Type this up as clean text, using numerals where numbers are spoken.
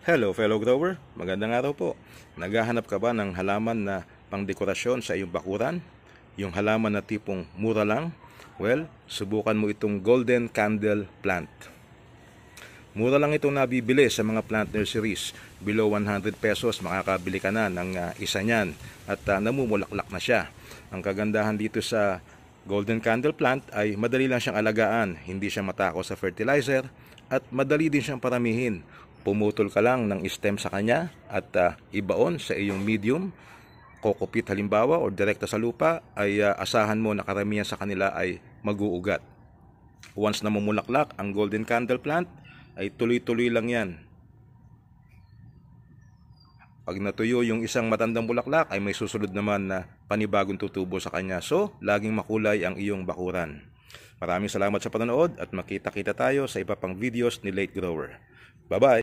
Hello fellow grower, magandang araw po. Naghahanap ka ba ng halaman na pangdekorasyon sa iyong bakuran? Yung halaman na tipong mura lang? Well, subukan mo itong golden candle plant. Mura lang itong nabibili sa mga plant nurseries. Below 100 pesos makakabili ka na ng isa niyan at namumulaklak na siya. Ang kagandahan dito sa golden candle plant ay madali lang siyang alagaan, hindi siya matako sa fertilizer at madali din siyang paramihin. Pumutol ka lang ng stem sa kanya at ibaon sa iyong medium, kokopit halimbawa o direkta sa lupa, ay asahan mo na karamihan sa kanila ay mag-uugat. Once na mamulaklak ang golden candle plant, ay tuloy-tuloy lang yan. Pag natuyo yung isang matandang bulaklak, ay may susunod naman na panibagong tutubo sa kanya. So, laging makulay ang iyong bakuran. Maraming salamat sa panonood at makita-kita tayo sa iba pang videos ni Late Grower. Bye-bye!